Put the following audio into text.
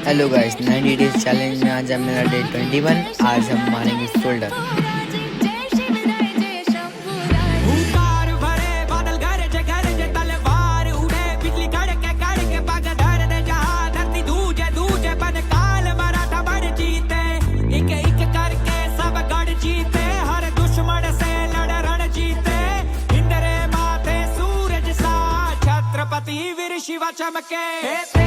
Hello guys, 90 days challenge में आज है मेरा डे 21। आज हम मारेंगे शोल्डर। छत्रपति वीर शिवा चमके